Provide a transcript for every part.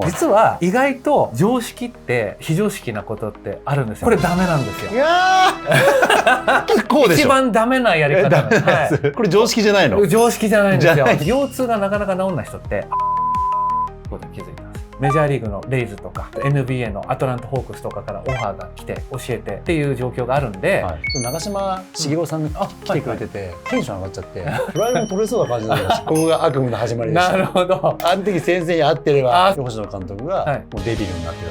実は意外と常識って非常識なことってあるんですよ。これダメなんですよ。いやーこうでしょ。一番ダメなやり方なんです。はい、これ常識じゃないの？常識じゃないんですよ。腰痛がなかなか治んない人ってことに気づいたんです。メジャーリーグのレイズとか NBA のアトランタホークスとかからオファーが来て教えてっていう状況があるんで、はい、長嶋茂雄さんが来てくれてて、テンション上がっちゃってフライも取れそうな感じになりました。ここが悪夢の始まりでした。なるほど。あの時先生に会ってれば星野監督がもうデビルになって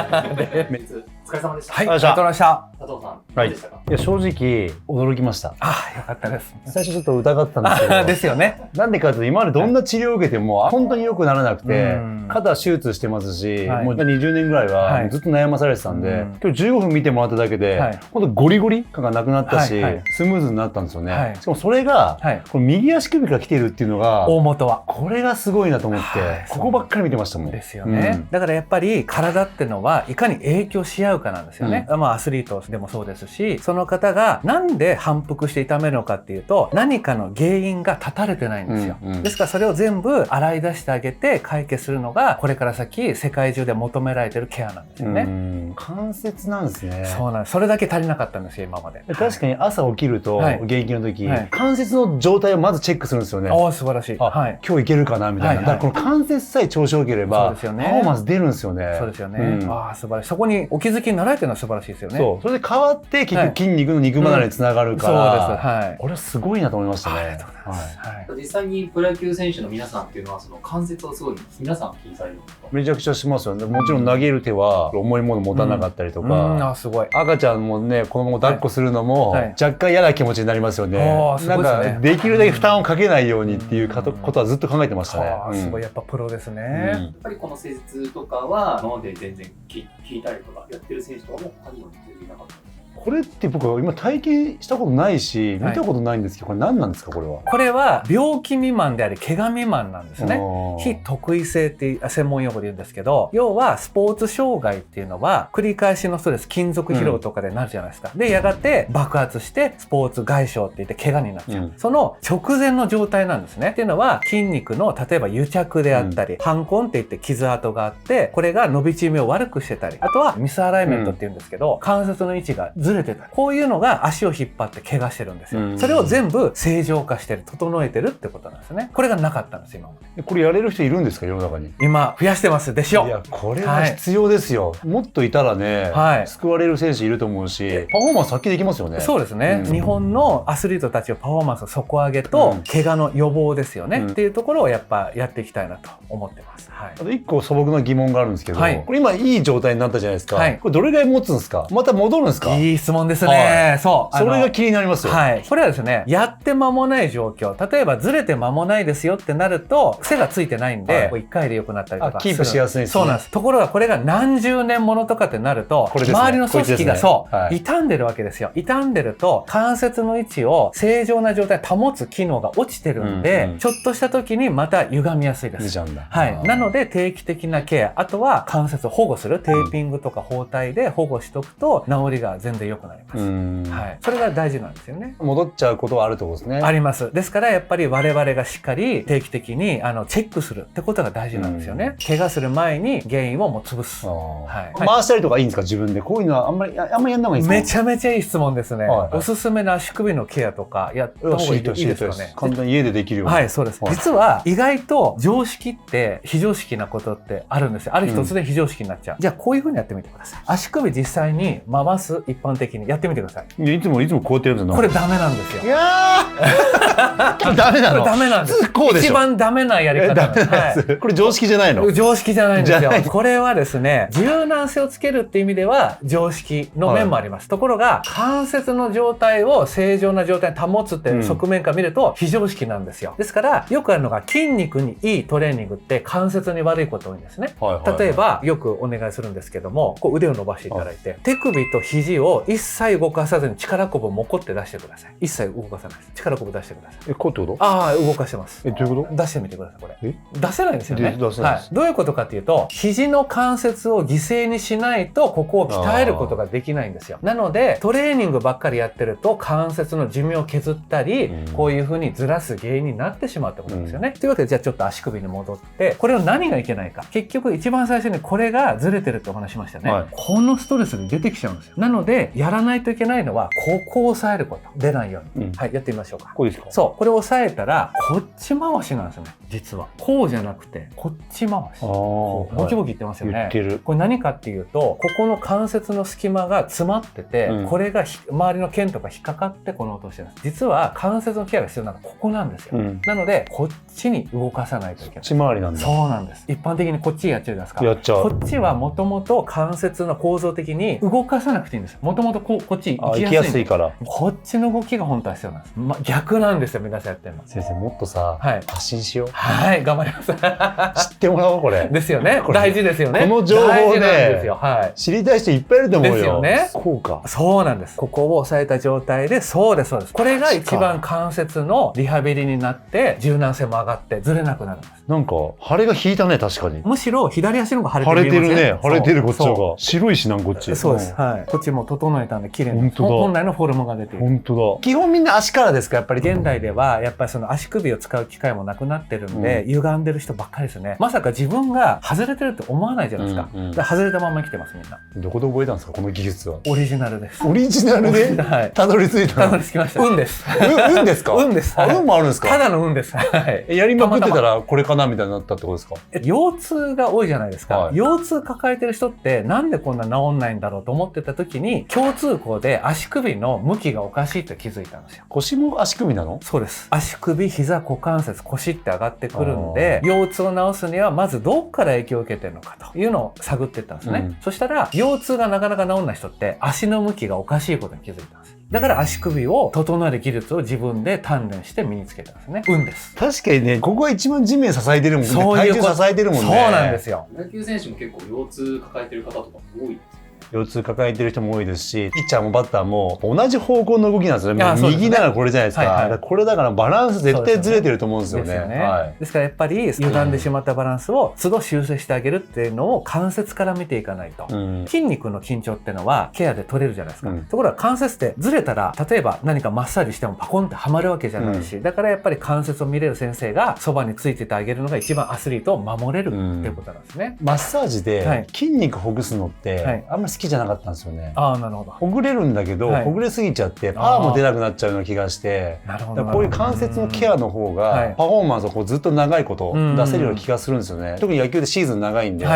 たと。お疲れ様でした。はい、ありがとうございました。佐藤さん、どうでしたか？いや正直驚きました。あ、よかったです。最初ちょっと疑ってたんですけど。ですよね。なんでかというと今までどんな治療を受けても本当に良くならなくて、肩手術してますし、もう20年ぐらいはずっと悩まされてたんで、今日15分見てもらっただけで本当ゴリゴリ感がなくなったし、スムーズになったんですよね。しかもそれがこの右足首から来てるっていうのが大元はこれがすごいなと思って、ここばっかり見てましたもん。ですよね。だからやっぱり体ってのはいかに影響し合うかなんですよね。まあアスリートでもそうですし、その方がなんで反復して痛めるのかっていうと、何かの原因が断たれてないんですよ。ですからそれを全部洗い出してあげて解決するのがこれから先世界中で求められてるケアなんですよね。関節なんですね。そうなんです。それだけ足りなかったんですよ今まで。確かに朝起きると現役の時、関節の状態をまずチェックするんですよね。ああ素晴らしい。今日いけるかなみたいな。だからこの関節さえ調子良ければパフォーマンス出るんですよね。そうですよね。ああ素晴らしい。そこにお気づきになられてるのは素晴らしいですよね。そう。それで変わって結局筋肉の肉離れにつながるから。そうです。はい。これはすごいなと思いましたね。ありがとうございます。実際にプロ野球選手の皆さんっていうのはその関節をすごい皆さん気にされるんですか？めちゃくちゃしますよね。もちろん投げる手は重いもの持たなかったりとか、すごい。赤ちゃんもね子供を抱っこするのも若干嫌な気持ちになりますよね。なんかできるだけ負担をかけないようにっていうことはずっと考えてましたね。すごいやっぱプロですね。やっぱりこの施術とかは今まで全然聞いたりとかやってる選手とかも他にも全然いなかった。これって僕は今体験したことないし見たことないんですけど、これ何なんですか？これは。これは病気未満であり怪我未満なんですね。非特異性っていう専門用語で言うんですけど、要はスポーツ障害っていうのは繰り返しのストレス、金属疲労とかでなるじゃないですか。でやがて爆発してスポーツ外傷って言って怪我になっちゃう、その直前の状態なんですね。っていうのは筋肉の例えば癒着であったり、反根って言って傷跡があってこれが伸び縮みを悪くしてたり、あとはミスアライメントっていうんですけど、関節の位置がずれてたり、こういうのが足を引っ張って怪我してるんですよ。それを全部正常化してる、整えてるってことなんですね。これがなかったんです今まで。これやれる人いるんですか？世の中に。今増やしてますでしょ。いやこれは必要ですよ。もっといたらね、救われる選手いると思うし、パフォーマンス発揮できますよね。そうですね。日本のアスリートたちのパフォーマンスの底上げと怪我の予防ですよね、っていうところをやっぱやっていきたいなと思ってます。あと1個素朴な疑問があるんですけど、これ今いい状態になったじゃないですか。これどれぐらい持つんですか？また戻るんですか？いい質問ですね。そう。それが気になりますよ。これはですね、やって間もない状況、例えばずれて間もないですよってなると癖がついてないんで、1回で良くなったりとかキープしやすいですね。そうなんです。ところがこれが何十年ものとかってなると、周りの組織が傷んでるわけですよ。傷んでると関節の位置を正常な状態に保つ機能が落ちてるんで、ちょっとした時にまた歪みやすいです。なので定期的なケア、あとは関節を保護するテーピングとか包帯で保護しとくと治りが全然良くなります。それが大事なんですよね。戻っちゃうことはあるってことですね。あります。ですからやっぱり我々がしっかり定期的にチェックするってことが大事なんですよね。怪我する前に原因をもう潰す。回したりとかいいんですか？自分でこういうのはあんまりやんない方がいいんですか？めちゃめちゃいい質問ですね。おすすめの足首のケアとかやった方がいいですかね。簡単に家でできるように。はい、そうです。実は意外と常識って非常識なことってあるんですよ。ある日突然非常識になっちゃう。じゃあこういう風にやってみてください。足首実際に回す、一般的にやってみてください。いつもこうやってやるんですよ。これダメなんですよ。いやーダメなの？ダメなんです。こうでしょ。一番ダメなやり方なんです。これ常識じゃないの？常識じゃないんですよ。これはですね、柔軟性をつけるっていう意味では常識の面もあります。ところが関節の状態を正常な状態に保つっていう側面から見ると非常識なんですよ。ですからよくあるのが筋肉にいいトレーニングって関節に悪いこと多いんですね。例えばよくお願いするんですけども、こう腕を伸ばしていただいて手首と肘をを一切動かさずに力こぶをもこって出してください。一切動かさないです。力こぶ出してください。こうってこと？ああ、動かしてます。どういうこと？出してみてください、これ。出せないんですよね。出せないです。どういうことかっていうと、肘の関節を犠牲にしないと、ここを鍛えることができないんですよ。なので、トレーニングばっかりやってると、関節の寿命を削ったり、こういう風にずらす原因になってしまうってことなんですよね。というわけで、じゃあちょっと足首に戻って、これを何がいけないか。結局、一番最初にこれがずれてるってお話しましたね。このストレスが出てきちゃうんですよ。なので、やらないといけないのは、ここを押さえること。出ないように。はい、やってみましょうか。こうですか？そう。これを押さえたら、こっち回しなんですよね。実は。こうじゃなくて、こっち回し。ボキボキ言ってますよね。言ってる。これ何かっていうと、ここの関節の隙間が詰まってて、これが周りの腱とか引っかかってこの音をしてるんです。実は関節のケアが必要なのはここなんですよ。なので、こっちに動かさないといけない。こっち回りなんだ。そうなんです。一般的にこっちやっちゃうじゃないですか。やっちゃう。こっちはもともと関節の構造的に動かさなくていいんです。もともとこっち行きやすいから。こっちの動きが本当は必要なんです。逆なんですよ、皆さんやってるの。先生、もっとさ、発信しよう。はい、頑張ります。知ってもらおう、これ。ですよね。大事ですよね。この情報で知りたい人いっぱいいると思うよ。ですよね。こうか。そうなんです。ここを押さえた状態で、そうです、そうです。これが一番関節のリハビリになって、柔軟性も上がってずれなくなるんです。なんか、腫れが引いたね、確かに。むしろ左足の方が腫れてるね。腫れてる、こっちの方が。白いしな、こっち。そうです。はい。こっちも整えたんで、綺麗な。本来のフォルムが出てる。本当だ。基本みんな足からですか、やっぱり。現代では、やっぱりその足首を使う機会もなくなってるんで、歪んでる人ばっかりですよね。まさか自分が外れてるって思わないじゃないですか。だから外れたまま生きてます、みんな。どこで覚えたんですか、この技術は。オリジナルです。オリジナルでたどり着いた。たどり着きました。運です。運ですか？運です。運もあるんですか？ただの運です。はい。やりまくってたらこれかなみたいになったってことですか？腰痛が多いじゃないですか。腰痛抱えてる人ってなんでこんな治んないんだろうと思ってた時に、共通項で足首の向きがおかしいと気づいたんですよ。腰も足首なの？そうです。足首、膝、股関節、腰って上がってくるんで、腰痛を治すにはまずどっから影響を受けてるのかというのを探っていったんですね。そしたら、腰痛がなかなか治んない人って足の向きがおかしいことに気づいたんです。だから足首を整える技術を自分で鍛錬して身につけたんですね。運です。確かにね、ここが一番地面支えてるもんね。体重支えてるもんね。そうなんですよ。野球選手も結構腰痛抱えてる方とか多いです。腰痛抱えてる人も多いですし、ピッチャーもバッターも同じ方向の動きなんですよね。右ならこれじゃないですか。これだからバランス絶対ずれてると思うんですよね。ですからやっぱり歪んでしまったバランスを都度修正してあげるっていうのを関節から見ていかないと。筋肉の緊張っていうのはケアで取れるじゃないですか。ところが関節ってずれたら、例えば何かマッサージしてもパコンってはまるわけじゃないし、だからやっぱり関節を見れる先生がそばについててあげるのが一番アスリートを守れるっていうことなんですね。マッサージで筋肉ほぐすのってあんまり好きじゃなかったんですよね。ああ、なるほど。ほぐれるんだけど、ほぐれすぎちゃってパワーも出なくなっちゃうような気がして、こういう関節のケアの方がパフォーマンスをこうずっと長いこと出せるような気がするんですよね。特に野球でシーズン長いんで、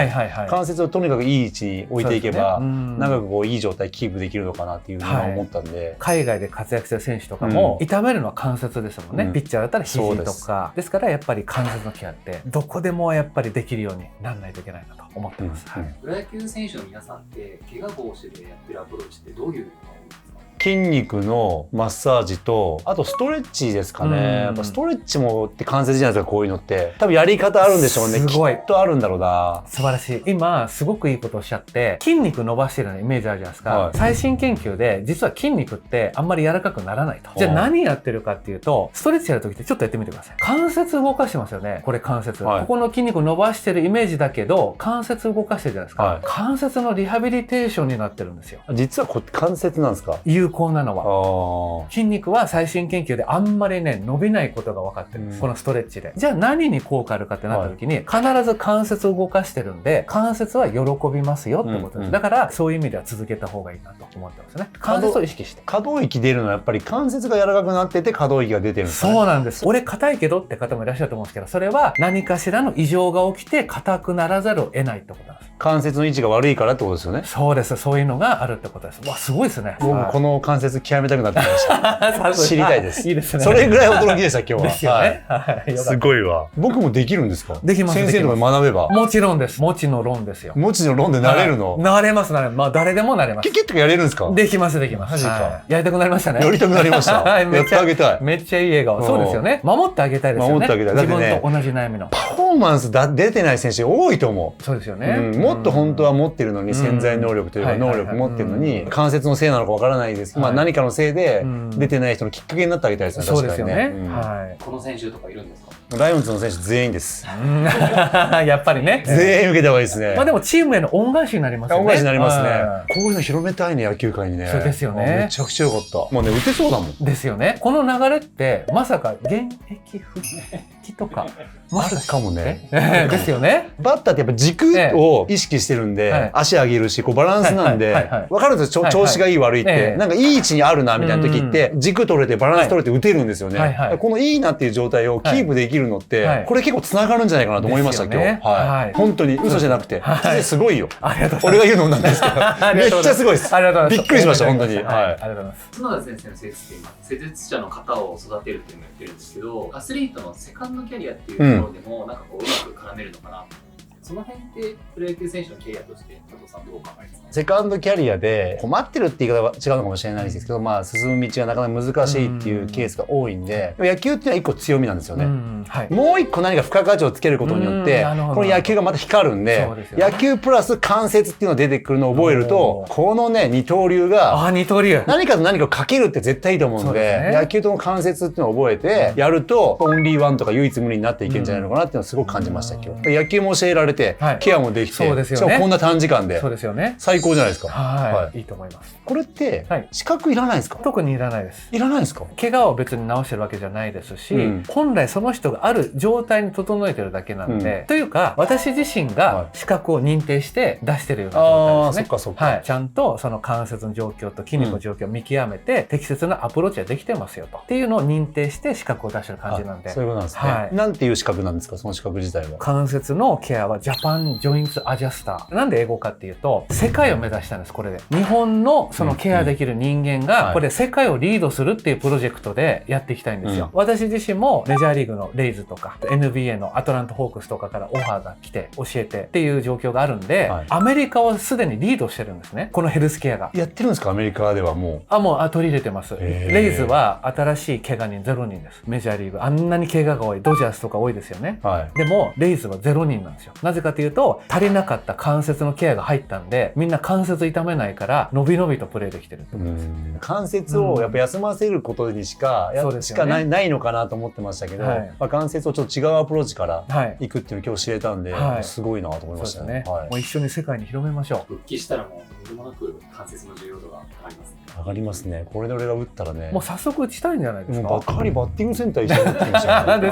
関節をとにかくいい位置に置いていけば、長くこういい状態キープできるのかなっていうふうに思ったんで。海外で活躍してる選手とかも、痛めるのは関節ですもんね。ピッチャーだったら肘とか。ですからやっぱり関節のケアってどこでもやっぱりできるようにならないといけないなと思ってます。プロ野球選手の皆さんって怪我防止でやってるアプローチってどういうのが多いですか？筋肉のマッサージと、あとストレッチですかね。やっぱストレッチもって関節じゃないですか、こういうのって。多分やり方あるんでしょうね。すごい。きっとあるんだろうな。素晴らしい。今、すごくいいことをおっしゃって、筋肉伸ばしてるようなイメージあるじゃないですか。最新研究で、実は筋肉ってあんまり柔らかくならないと。じゃあ何やってるかっていうと、ストレッチやるときってちょっとやってみてください。関節動かしてますよね。これ関節。ここの筋肉伸ばしてるイメージだけど、関節動かしてるじゃないですか。関節のリハビリテーションになってるんですよ。実は関節なんですか？有効なのは。筋肉は最新研究であんまりね、伸びないことが分かってるんです。このストレッチで。じゃあ何に効果あるかってなった時に、必ず関節を動かしてるんで、関節は喜びますよってことです。だから、そういう意味では続けた方がいいなと思ってますね。関節を意識して。可動域出るのはやっぱり関節が柔らかくなってて可動域が出てるんですかね。そうなんです。俺硬いけどって方もいらっしゃると思うんですけど、それは何かしらの異常が起きて硬くならざるを得ないってことなんです。関節の位置が悪いからってことですよね。そうです。そういうのがあるってことです。わ、すごいですね。僕この関節極めたくなってきました。知りたいです。いいですね。それぐらい驚きでした、今日は。ですよね。すごいわ。僕もできるんですか？できます。先生とか学べば。もちろんです。もちの論ですよ。もちの論でなれるの？なれます、なれます。まあ、誰でもなれます。キュッとかやれるんですか？できます、できます。マジか。やりたくなりましたね。やりたくなりました。やってあげたい。めっちゃいい笑顔。そうですよね。守ってあげたいですよね。守ってあげたい。自分と同じ悩みの。パフォーーマンス出てない選手多いと思う。そうですよね。もっと本当は持ってるのに、潜在能力というか能力持ってるのに、関節のせいなのかわからないですけど、何かのせいで出てない人のきっかけになってあげたいですね。そうですよね。この選手とかいるんですか？ライオンズの選手全員です。やっぱりね。全員受けた方がいいですね。まあでもチームへの恩返しになりますよね。恩返しになりますね。こういうの広めたいね、野球界にね。そうですよね。めちゃくちゃ良かった。もうね、打てそうだもん。ですよね。この流れって、まさか現役復帰とか、あるかもね。ですよね。バッターってやっぱ軸を意識してるんで、足上げるし、こうバランスなんで、わかるんですよ、調子がいい悪いって。なんかいい位置にあるな、みたいな時って、軸取れてバランス取れて打てるんですよね。このいいなっていう状態をキープできるのって、これ結構つながるんじゃないかなと思いました、今日。はい。本当に嘘じゃなくて。すごいよ。俺が言うのもなんですけど。めっちゃすごいです。びっくりしました、本当に。はい。ありがとうございます。角田先生の施設って今、施術者の方を育てるっていうのをやってるんですけど、アスリートのセカンドキャリアっていうところでも、なんかこう、うまく絡めるのかな。その辺ってプロ野球選手のキャリアとして佐藤さんどう考えますか？セカンドキャリアで困ってるって言い方は違うのかもしれないですけど、まあ進む道がなかなか難しいっていうケースが多いんで、野球っていうのは一個強みなんですよね。もう一個何か付加価値をつけることによって、この野球がまた光るんで、野球プラス関節っていうのが出てくるのを覚えると、このね、二刀流が何かと何かをかけるって絶対いいと思うんで、野球との関節っていうのを覚えてやると、オンリーワンとか唯一無二になっていけるんじゃないのかなっていうのをすごく感じました今日。野球も教えられて、ケアもできて、しかもこんな短時間で最高じゃないですか。はい、いいと思います。これって資格いらないですか？特にいらないです。いらないですか？怪我を別に治してるわけじゃないですし、本来その人がある状態に整えてるだけなので、というか私自身が資格を認定して出してるような状態ですね。はい、ちゃんとその関節の状況と筋肉の状況を見極めて、適切なアプローチができてますよとっていうのを認定して資格を出してる感じなんで。そういうことなんですね。なんていう資格なんですか？その資格自体は。関節のケアはジャパンジョイントアジャスター。なんで英語かっていうと、世界を目指したんです、これで。日本のそのケアできる人間が、これ世界をリードするっていうプロジェクトでやっていきたいんですよ。私自身もメジャーリーグのレイズとか、NBA のアトランタホークスとかからオファーが来て教えてっていう状況があるんで、アメリカはすでにリードしてるんですね。このヘルスケアが。やってるんですか？アメリカではもう。もう取り入れてます。レイズは新しい怪我人0人です。メジャーリーグ。あんなに怪我が多い。ドジャースとか多いですよね。でも、レイズは0人なんですよ。なぜかというと、足りなかった関節のケアが入ったんで、みんな関節痛めないから、伸び伸びとプレーできてるってことです。関節をやっぱ休ませることにしかないのかなと思ってましたけど、関節をちょっと違うアプローチからいくっていうのを今日知れたんで、すごいなと思いましたね。もう一緒に世界に広めましょう。復帰したらもうとんでもなく関節の重要度が上がりますね。上がりますね。これで俺が打ったらね。もう早速打ちたいんじゃないですか。ばっかりバッティングセンター一緒に打ってきましたね。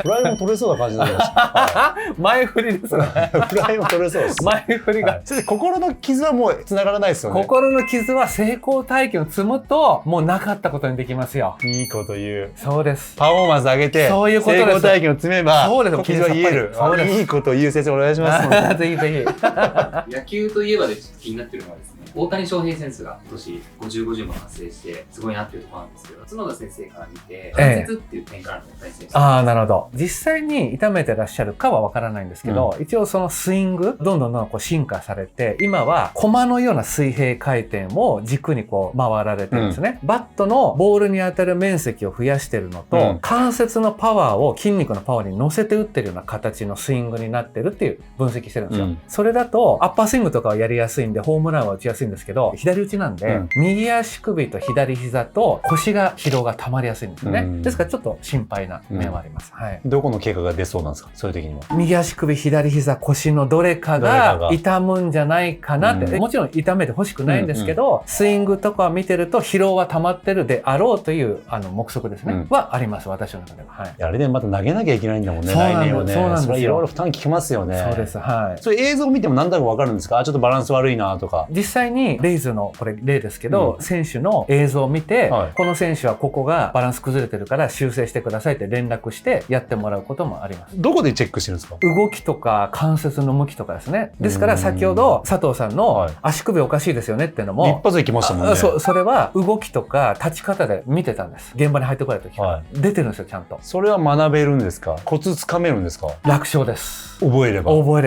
フライも取れそうな感じになりました。前振りですね。フライも取れそうです。前振りが。心の傷はもう繋がらないですよね。心の傷は成功体験を積むと、もうなかったことにできますよ。いいこと言う。そうです。パフォーマンス上げて、成功体験を積めば、傷は癒える。いいこと言う先生お願いします。ぜひぜひ。野球といえばで気になってるのはですね、大谷翔平選手が今年50も達成してすごいなっていうところなんですけど、角田先生から見て関節っていう点からの大谷選手、なるほど。実際に痛めてらっしゃるかはわからないんですけど、一応そのスイングどんどんこう進化されて、今は駒のような水平回転を軸にこう回られてるんですね。バットのボールに当たる面積を増やしてるのと、関節のパワーを筋肉のパワーに乗せて打ってるような形のスイングになってるっていう分析してるんですよ。それだとアッパースイングとかはやりやすいんで、ホームランは打ちやすいんですけど、左打ちなんで、右足首と左膝と腰が疲労が溜まりやすいんですよね。ですからちょっと心配な面はあります。どこの経過が出そうなんですか？そういう時には。右足首、左膝、腰のどれかが痛むんじゃないかなって。もちろん痛めてほしくないんですけど、スイングとか見てると疲労は溜まってるであろうという目測ですね。はあります、私の中では。あれでまた投げなきゃいけないんだもんね、来年はね。そうなんですよ。それいろいろ負担ききますよね。そうです。そういう映像を見ても何となくわかるんですか？ちょっとバランス悪いなとか。実際にレイズのこれ例ですけど、選手の映像を見て、この選手はここがバランス崩れてるから修正してくださいって連絡してやってもらうこともあります。どこでチェックしてるんですか？動きとか関節の向きとかですね。ですから先ほど佐藤さんの足首おかしいですよねっていうのも一発できましたもんね。それは動きとか立ち方で見てたんです。現場に入ってこられた時から出てるんですよ、ちゃんと。それは学べるんですか？コツつかめるんですか？楽勝です。覚えれ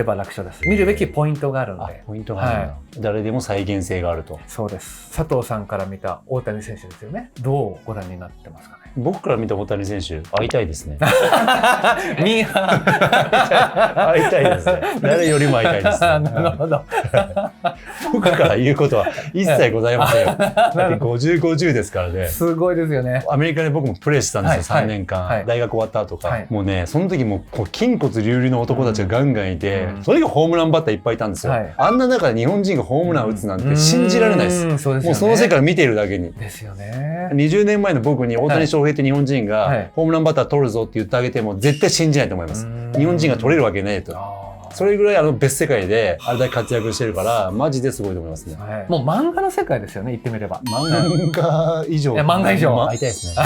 ば楽勝です。見るべきポイントがあるんで。ポイントがあるんだ。誰でも再現現性があると。そうです。佐藤さんから見た大谷選手ですよね。どうご覧になってますかね。僕から見た大谷選手、会いたいですね。ミーハ会いたいですね。誰よりも会いたいです、ね。なるほど。僕から言うことは一切ございませんよ。だって50、50ですからね。すごいですよね。アメリカで僕もプレーしてたんですよ、3年間。大学終わった後か。もうね、その時もこう筋骨隆々の男たちがガンガンいて、それがホームランバッターいっぱいいたんですよ。あんな中で日本人がホームラン打つなんて信じられないです。もうその世界を見ているだけに。ですよね。20年前の僕に大谷翔平って日本人がホームランバッター取るぞって言ってあげても絶対信じないと思います。日本人が取れるわけねえと。それぐらい別世界であれだけ活躍してるからマジですごいと思いますね。もう漫画の世界ですよね、言ってみれば。漫画以上。漫画以上。会いたいですね。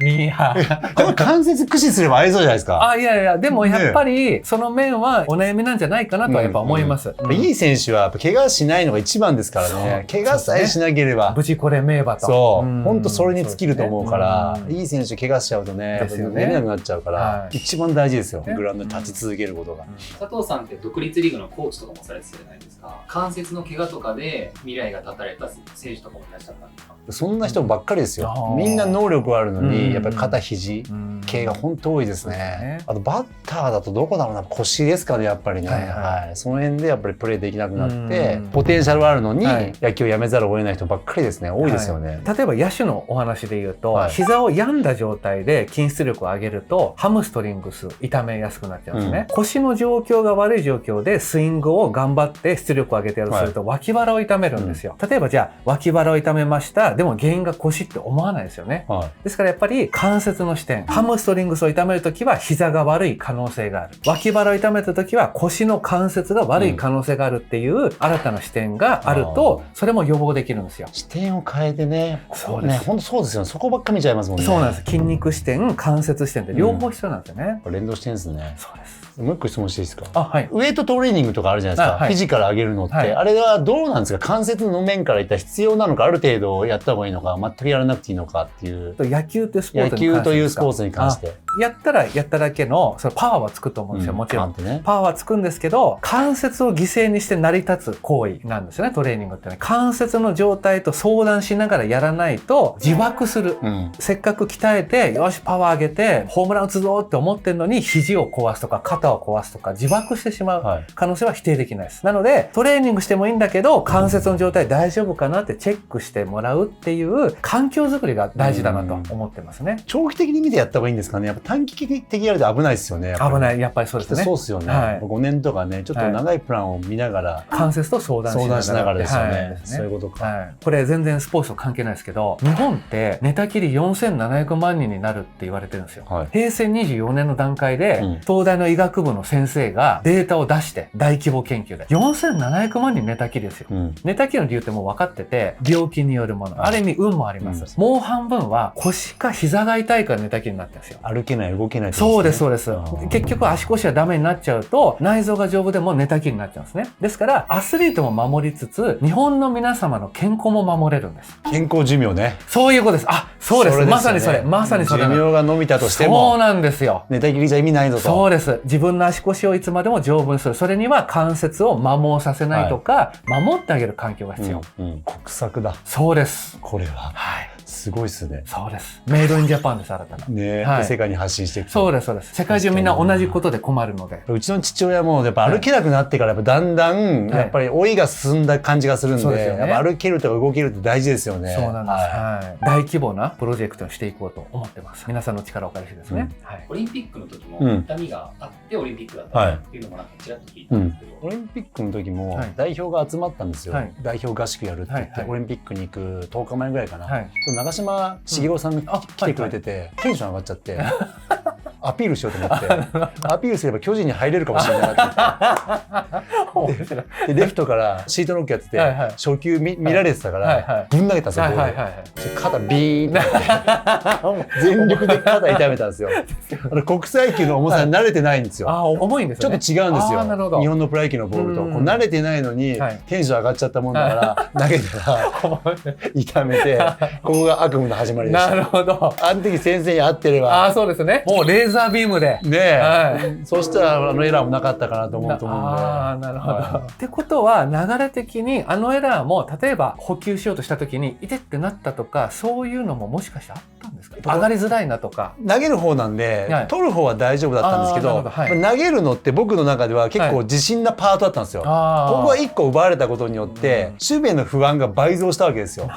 ミーハー。この関節駆使すれば会えそうじゃないですか。いやいや、でもやっぱりその面はお悩みなんじゃないかなとはやっぱ思います。いい選手はやっぱ怪我しないのが一番ですからね。怪我さえしなければ。無事これ名馬と。そう。本当それに尽きると思うから、いい選手怪我しちゃうとね、寝れなくなっちゃうから、一番大事ですよ。グラウンドに立ち続けることが。佐藤さんって独立リーグのコーチとかもされてたじゃないですか。関節の怪我とかで未来が絶たれた選手とかもいらっしゃったんですか。そんな人ばっかりですよ。みんな能力はあるのに、やっぱり肩肘系が本当多いですね。あとバッターだとどこだろうな、腰ですかね、やっぱりね。はい。その辺でやっぱりプレーできなくなって、ポテンシャルはあるのに野球をやめざるを得ない人ばっかりですね。多いですよね。例えば野手のお話で言うと、膝を病んだ状態で筋出力を上げるとハムストリングス痛めやすくなっちゃうんですね。腰の状況が悪い状況でスイングを頑張って出力を上げてやるとすると脇腹を痛めるんですよ。例えばじゃあ脇腹を痛めました。でも原因が腰って思わないですよね。ですからやっぱり関節の視点、ハムストリングスを痛めるときは膝が悪い可能性がある。脇腹を痛めたときは腰の関節が悪い可能性があるっていう新たな視点があると、それも予防できるんですよ。視点を変えてね。そうです。本当そうですよね。そこばっか見ちゃいますもんね。そうなんです。筋肉視点、関節視点って両方必要なんですよね。連動してるんですね。そうです。もう一個質問していいですか。はい。ウエイトトレーニングとかあるじゃないですか。フィジカル上げるのって、あれはどうなんですか。関節の面からいったら必要なのか、ある程度やった方がいいのか、全くやらなくていいのかっていう。野球というスポーツに関して。野球というスポーツに関して。やったらやっただけのそのパワーはつくと思うんですよ。もちろん。パワーはつくんですけど、関節を犠牲にして成り立つ行為なんですよね、トレーニングってね。関節の状態と相談しながらやらないと自爆する。せっかく鍛えて、よし、パワー上げて、ホームラン打つぞって思ってるのに、肘を壊すとか、肩を壊すとか、自爆してしまう可能性は否定できないです。なので、トレーニングしてもいいんだけど、関節の状態大丈夫かなってチェックしてもらうっていう環境づくりが大事だなと思ってますね。長期的に見てやった方がいいんですかね。やっぱ短期的やると危ないですよね。危ない。やっぱりそうですね。そうですよね。5年とかね、ちょっと長いプランを見ながら。関節と相談しながらですよね。そういうことか。これ全然スポーツと関係ないですけど、日本って寝たきり4700万人になるって言われてるんですよ。平成24年の段階で、東大の医学部の先生がデータを出して、大規模研究で。4700万人寝たきりですよ。寝たきりの理由ってもう分かってて、病気によるもの。ある意味運もあります。もう半分は腰か膝が痛いから寝たきりになってるんですよ。歩けない、動けない。そうです、そうです。結局足腰はダメになっちゃうと、内臓が丈夫でも寝たきりになっちゃうんですね。ですから、アスリートも守りつつ、日本の皆様の健康も守れるんです。健康寿命ね。そういうことです。そうです。まさにそれ。まさにそれ。寿命が伸びたとしても。そうなんですよ。寝たきりじゃ意味ないぞと。そうです。自分の足腰をいつまでも丈夫にする。それには関節を摩耗させないとか、守ってあげる環境が必要。国策だ。そうです。これは。はい。すごいですね。そうです。メイドインジャパンです、新たな。ね、世界に発信していく。そうです、そうです。世界中みんな同じことで困るので。うちの父親もやっぱ歩けなくなってからやっぱだんだんやっぱり老いが進んだ感じがするんで、やっぱ歩けるとか動けるって大事ですよね。そうなんです。大規模なプロジェクトにしていこうと思ってます。皆さんの力をお借りしてですね。オリンピックの時も痛みがあってオリンピックだったっていうのもなんかちらっと聞いたんですけど、オリンピックの時も代表が集まったんですよ。代表合宿やるって言ってオリンピックに行く10日前ぐらいかな。長嶋茂雄さんが来てくれててテンション上がっちゃってアピールしようと思ってアピールすれば巨人に入れるかもしれないってレフトからシートノックやってて初球見られてたからぶん投げたんですよ。肩ビーンって全力で肩痛めたんですよ。国際球の重さに慣れてないんですよ。重いんですよね。ちょっと違うんですよ。日本のプロ野球のボールとこう慣れてないのにテンション上がっちゃったもんだから投げたら痛めてここが悪夢の始まりでした。なるほど。あの時先生に会ってれば。そうですね。もうレーーザービームで。ねえ。そしたらエラーもなかったかなと思うと思うんで。ああ、なるほど。ってことは、流れ的にエラーも、例えば補給しようとした時に、いてってなったとか、そういうのももしかしてあったんですか？上がりづらいなとか。投げる方なんで、取る方は大丈夫だったんですけど、投げるのって僕の中では結構自信なパートだったんですよ。ここは1個奪われたことによって、守備への不安が倍増したわけですよ。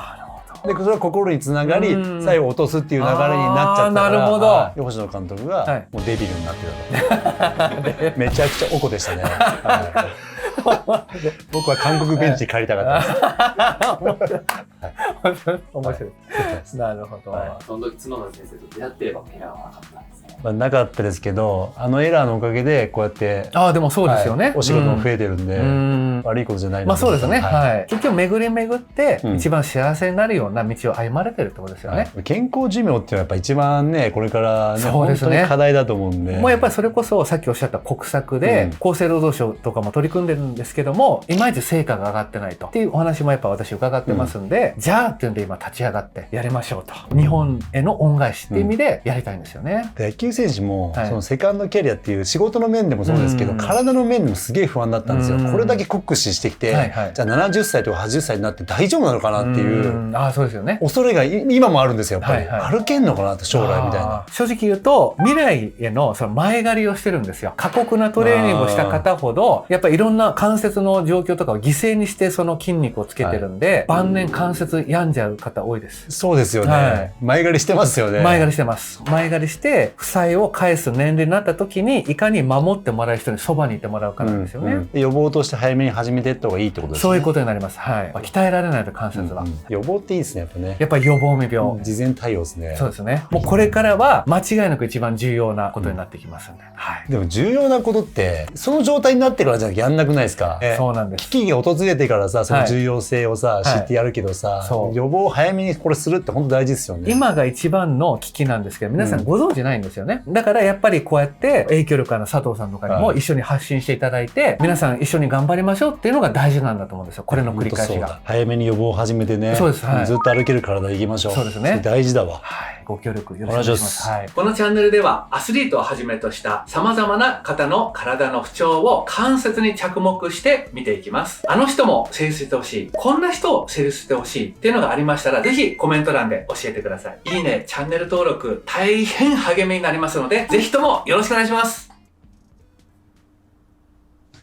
で、それは心につながり、最後落とすっていう流れになっちゃったから、なるほど。星野監督がもうデビルになってると。めちゃくちゃおこでしたね。僕は韓国ベンチに帰りたかったです。面白い。なるほど。その時角田先生と出会ってればエラーはなかったんですね。なかったですけど、エラーのおかげでこうやってでもそうですよね。お仕事も増えてるんで、悪いことじゃないまあそうですね。結局巡り巡って一番幸せになるような道を歩まれてるってことですよね。健康寿命っていうのはやっぱ一番ね、これからね、本当に課題だと思うんで。もうやっぱりそれこそさっきおっしゃった国策で厚生労働省とかも取り組んでるんですけども、いまいち成果が上がってないとっていうお話もやっぱ私伺ってますんで、じゃあっていうんで今立ち上がってやりましょうと。日本への恩返しっていう意味でやりたいんですよね。野球選手もそのセカンドキャリアっていう仕事の面でもそうですけど、体の面でもすげえ不安だったんですよ。これだけ酷使してきて、じゃあ70歳とか80歳になって大丈夫なのかなっていう、そうですよね。恐れが今もあるんですよ、やっぱり。歩けんのかなって将来みたいな。正直言うと、未来へのその前借りをしてるんですよ。過酷なトレーニングをした方ほど、やっぱりいろんな関節の状況とかを犠牲にしてその筋肉をつけてるんで、晩年関節病んじゃう方多いです。そうですよね。前借りしてますよね。前借りしてます。前借りして、負債を返す年齢になった時に、いかに守ってもらう人にそばにいてもらうかなんですよね。予防として早めに始めていった方がいいってことですね。そういうことになります。はい。鍛えられないと関節は。予防っていいですね、やっぱね。やっぱり予防未病。事前対応ですね。そうですね。もうこれからは間違いなく一番重要なことになってきますんで。はい。でも重要なことって、その状態になってからじゃなきゃやんなくないですか？そうなんです。危機が訪れてからさ、その重要性をさ、知ってやるけどさ、予防を早めにこれするって本当大事ですよね。今が一番の危機なんですけど、皆さんご存知ないんですよね。だからやっぱりこうやって影響力ある佐藤さんとかにも一緒に発信していただいて、皆さん一緒に頑張りましょうっていうのが大事なんだと思うんですよ。これの繰り返しが。早めに予防を始めてね。そうです。ずっと歩ける体でいきましょう。そうですね。大事だわ。はい。ご協力よろしくお願いします。はい。このチャンネルではアスリートをはじめとした様々な方の体の不調を関節に着目して見ていきます。あの人も成立してほしい。こんな人を成立してほしいっていうのがありましたら、ぜひコメント欄で教えてください。いいね、チャンネル登録、大変励みになりますので、ぜひともよろしくお願いします。